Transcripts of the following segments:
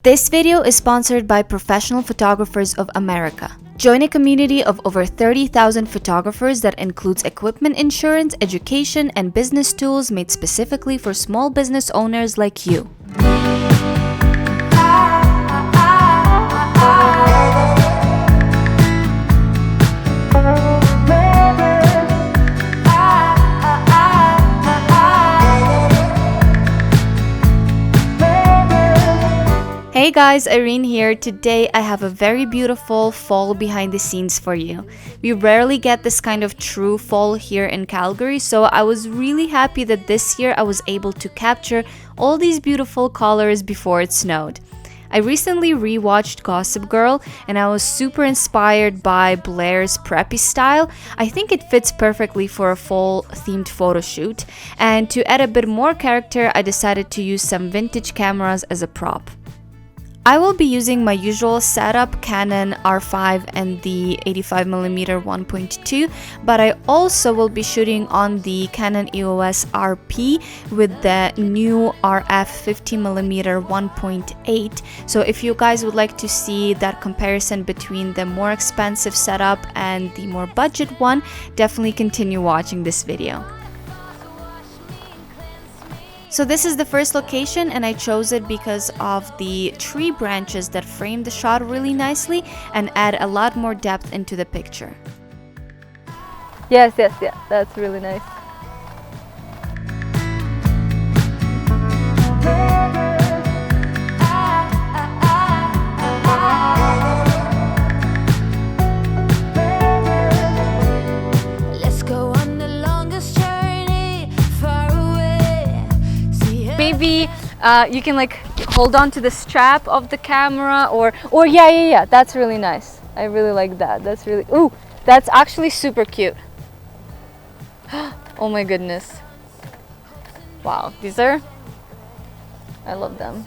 This video is sponsored by Professional Photographers of America. Join a community of over 30,000 photographers that includes equipment insurance, education, and business tools made specifically for small business owners like you. Hey guys, Irene here. Today I have a very beautiful fall behind the scenes for you. We rarely get this kind of true fall here in Calgary, so I was really happy that this year I was able to capture all these beautiful colors before it snowed. I recently rewatched Gossip Girl and I was super inspired by Blair's preppy style. I think it fits perfectly for a fall themed photo shoot, and to add a bit more character I decided to use some vintage cameras as a prop. I will be using my usual setup, Canon R5 and the 85mm 1.2, but I also will be shooting on the Canon EOS RP with the new RF50mm 1.8. So if you guys would like to see that comparison between the more expensive setup and the more budget one, definitely continue watching this video. So this is the first location and I chose it because of the tree branches that frame the shot really nicely and add a lot more depth into the picture. Yes, that's really nice. Maybe you can like hold on to the strap of the camera or yeah, that's really nice. I really like that. That's really, ooh, that's actually super cute. Oh my goodness. Wow, I love them.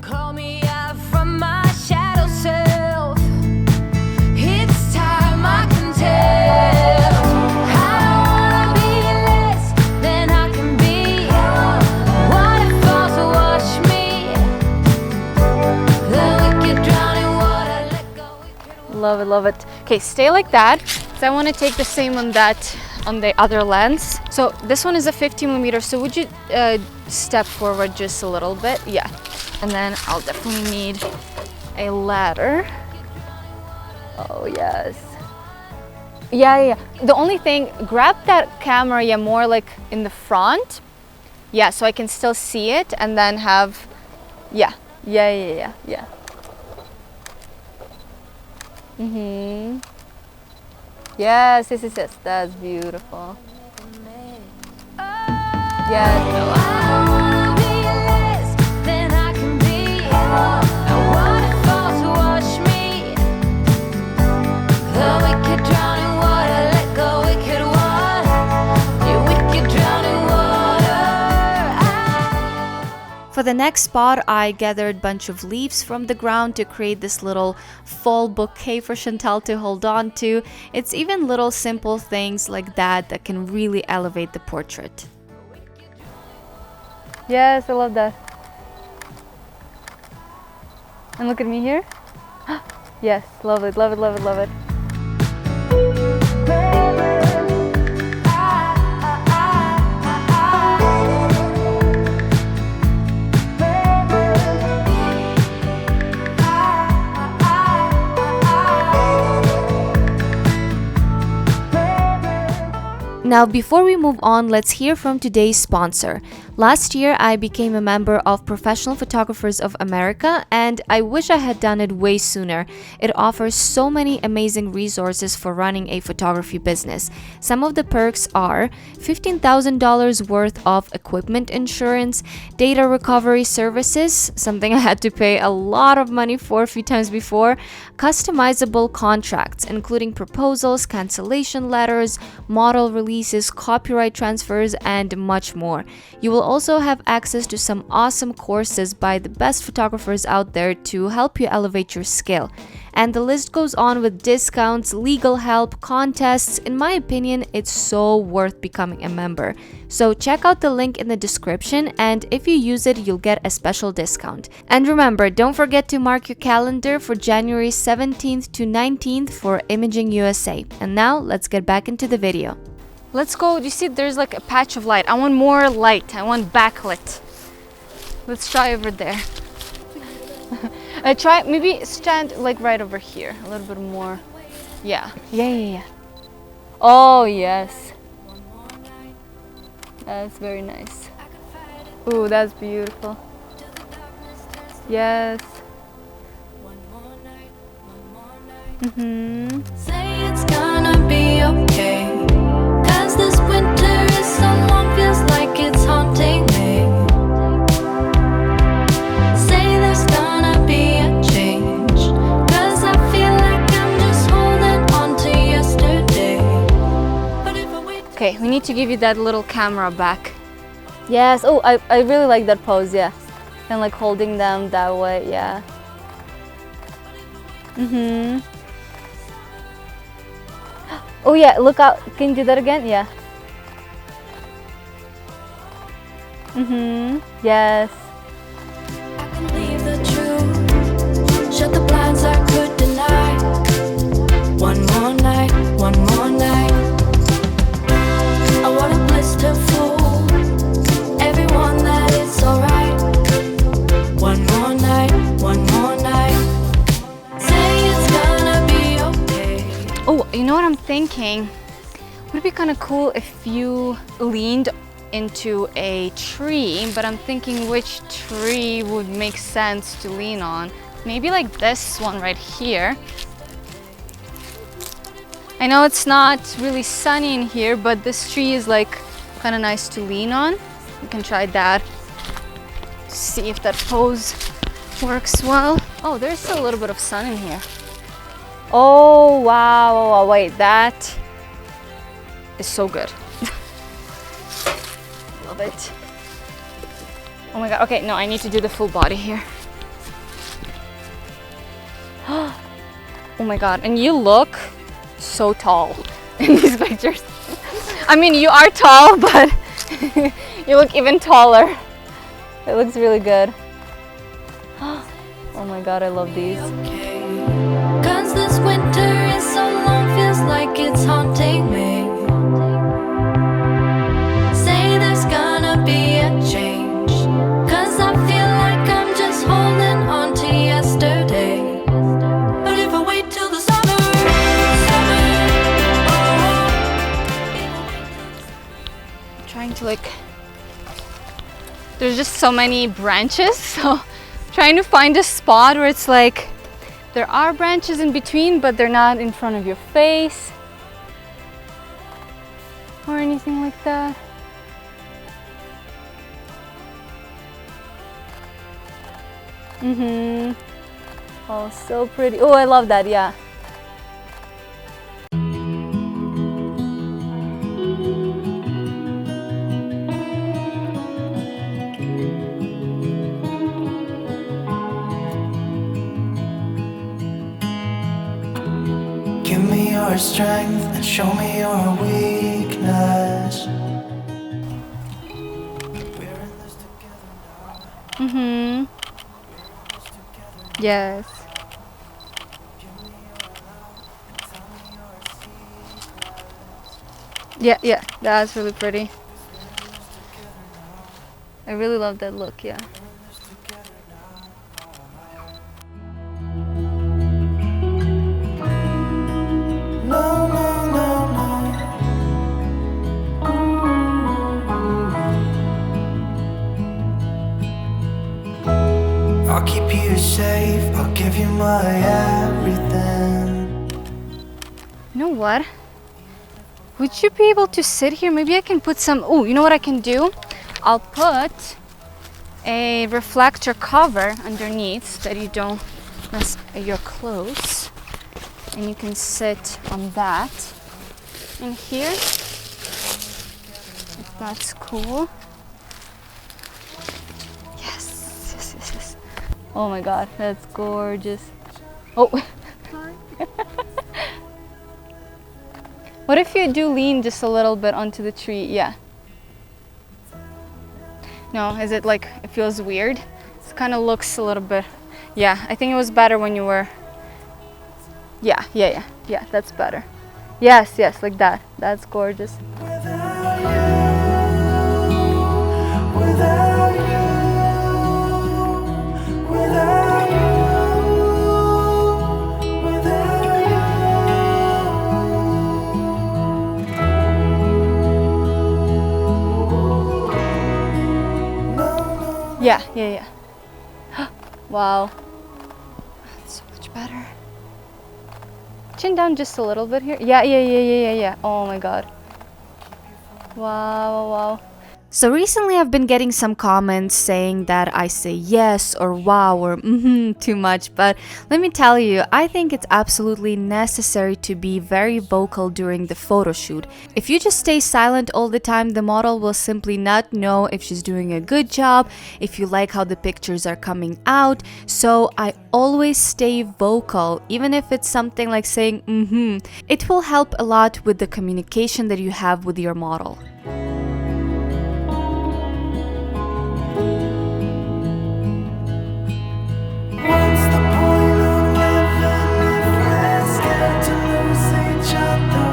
Call me out from my shadow self. It's time I can tell. Love it. Okay, stay like that. So I want to take the same on the other lens. So this one is a 50mm. So would you step forward just a little bit? Yeah. And then I'll definitely need a ladder. Oh yes. Yeah. The only thing, grab that camera, more like in the front. Yeah, so I can still see it and then have, yeah. Yes, that's beautiful. For the next spot, I gathered a bunch of leaves from the ground to create this little fall bouquet for Chantal to hold on to. It's even little simple things like that can really elevate the portrait. Yes, I love that. And look at me here. Yes, love it. Now, before we move on, let's hear from today's sponsor. Last year, I became a member of Professional Photographers of America, and I wish I had done it way sooner. It offers so many amazing resources for running a photography business. Some of the perks are $15,000 worth of equipment insurance, data recovery services, something I had to pay a lot of money for a few times before, customizable contracts, including proposals, cancellation letters, model releases, copyright transfers, and much more. You will also have access to some awesome courses by the best photographers out there to help you elevate your skill. And the list goes on with discounts, legal help, contests. In my opinion, it's so worth becoming a member. So check out the link in the description, and if you use it, you'll get a special discount. And remember, don't forget to mark your calendar for January 17th to 19th for Imaging USA. And now let's get back into the video. Let's go. You see there's like a patch of light. I want more light. I want backlit. Let's try over there. I try maybe stand like right over here a little bit more. Yeah. Oh yes, that's very nice. Ooh, that's beautiful. Yes. Say it's gonna be okay, 'cause this winter is so long, feels like it's haunting me. Say there's gonna be a change, 'cause I feel like I'm just holding on to yesterday. But if I wait. Okay, we need to give you that little camera back. Yes. Oh, I really like that pose. Yeah, and like holding them that way. Yeah. Oh yeah, look out. Can you do that again? Yeah. Yes. I can leave the truth, shut the blinds I could deny. One more night, one more night. I want a bliss to fool everyone that it's alright. One more night, one more night. Say it's gonna be okay. Oh, you know what I'm thinking? Would it be kind of cool if you leaned into a tree, but I'm thinking which tree would make sense to lean on. Maybe like this one right here. I know it's not really sunny in here, but this tree is like kind of nice to lean on. You can try that. See if that pose works well. Oh, there's still a little bit of sun in here. Oh, wow. Wait, that is so good. Love it. Oh my god. Okay, no, I need to do the full body here. Oh my god. And you look so tall in these pictures. I mean, you are tall, but you look even taller. It looks really good. Oh my god, I love these. Okay, 'cause this winter is so long, feels like it's haunting me. Say there's gonna be a change, 'cause I feel like I'm just holding on to yesterday. But if I wait till the summer, Trying to like, there's just so many branches, so trying to find a spot where it's like there are branches in between, but they're not in front of your face or anything like that. Oh, so pretty. Oh, I love that. Yeah. Give me your strength and show me your weakness. We're in this together now. Yes. Give me your love and tell me your secrets. Yeah, that's really pretty. I really love that look, yeah. No, no, no, no. I'll keep you safe, I'll give you my everything. You know what? Would you be able to sit here? Maybe I can put some, oh, you know what I can do? I'll put a reflector cover underneath so that you don't mess your clothes. And you can sit on that. And here, if that's cool. Yes. Oh my god, that's gorgeous. Oh, What if you do lean just a little bit onto the tree? Yeah. No, is it like, it feels weird? It kind of looks a little bit, yeah, I think it was better when you were, yeah, that's better. Yes, like that. That's gorgeous. Without you, without you, without you. Yeah. Wow. That's so much better. Chin down just a little bit here. Yeah. Oh my god. Wow. So recently I've been getting some comments saying that I say yes or wow or too much, but let me tell you, I think it's absolutely necessary to be very vocal during the photo shoot. If you just stay silent all the time, the model will simply not know if she's doing a good job, if you like how the pictures are coming out. So I always stay vocal, even if it's something like saying It will help a lot with the communication that you have with your model. What's the point of living if we're scared to lose each other?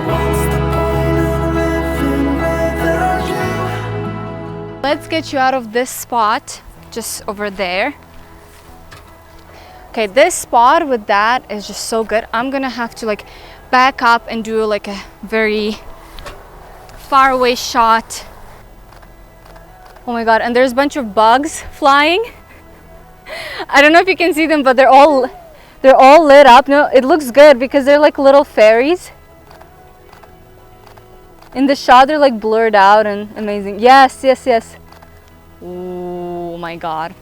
What's the point of living without you? Let's get you out of this spot, just over there. Okay, this spot with that is just so good. I'm gonna have to like back up and do like a very far away shot. Oh my god, and there's a bunch of bugs flying. I don't know if you can see them, but they're all lit up. No, it looks good because they're like little fairies. In the shot, they're like blurred out and amazing. Yes. Oh my god.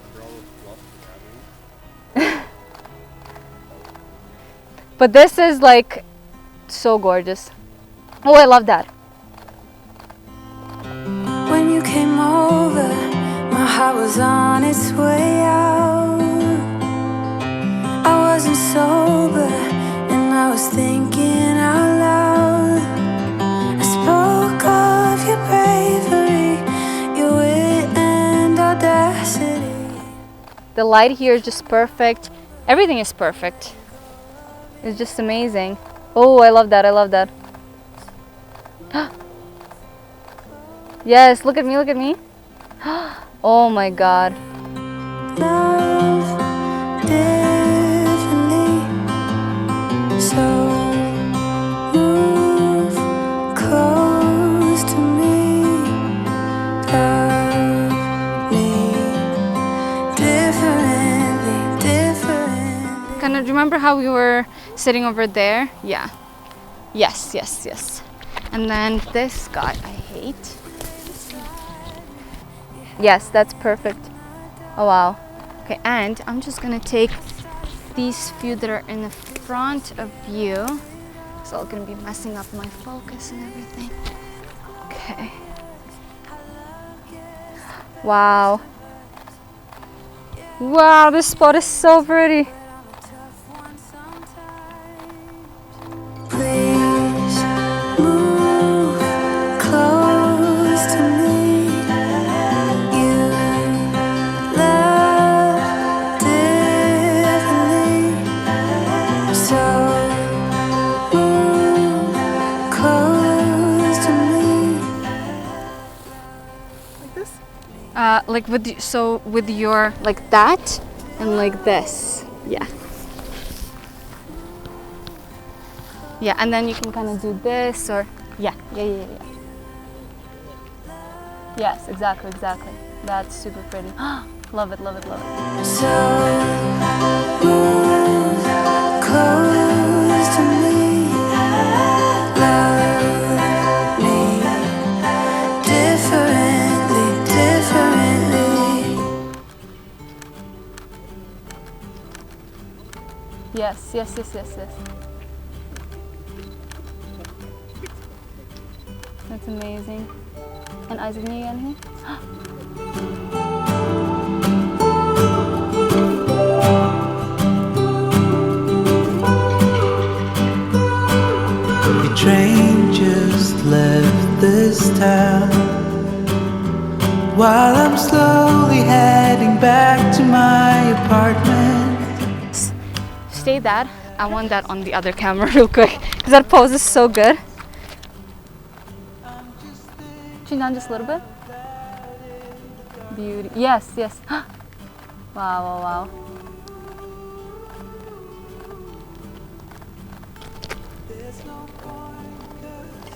But this is like so gorgeous. Oh, I love that. When you came over, my heart was on its way out. I wasn't sober, and I was thinking out loud. I spoke of your bravery, your wit and audacity. The light here is just perfect. Everything is perfect. It's just amazing. Oh, I love that. Yes, look at me. Oh my god. Love differently, so move close to me. Love me differently. Kind of, remember how we were sitting over there? Yeah. Yes. And then this guy I hate. Yes, that's perfect. Oh wow. Okay, and I'm just gonna take these few that are in the front of you. It's all gonna be messing up my focus and everything. Okay. Wow. Wow, this spot is so pretty. Please move close to me. You love differently, so move close to me. Like this? Like with your like that and like this. Yeah. Yeah, and then you can kind of do this or yeah. Yes, exactly. That's super pretty. Love it. So move close to me. Love me differently. Yes. That's amazing. And eyes of me again here. while I'm slowly heading back to my apartment. Stay that. I want that on the other camera real quick because that pose is so good. Chin down just a little bit. Beauty. Yes, yes. Wow, wow, wow.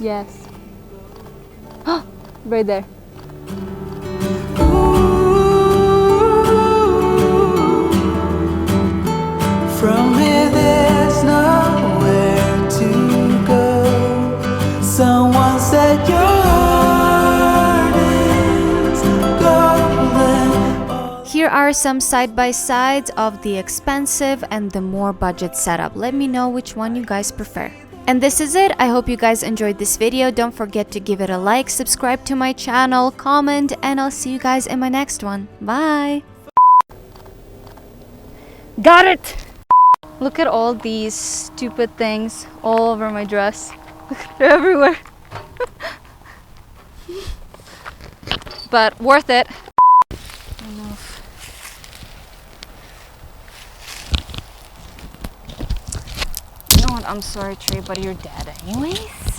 Yes. Right there. From here there's nowhere to go. Someone said your heart is golden. Here are some side-by-sides of the expensive and the more budget setup. Let me know which one you guys prefer. And this is it. I hope you guys enjoyed this video. Don't forget to give it a like, subscribe to my channel, comment, and I'll see you guys in my next one. Bye! Got it! Look at all these stupid things all over my dress. They're everywhere. But worth it. You know what? I'm sorry, Trey, but you're dead anyways.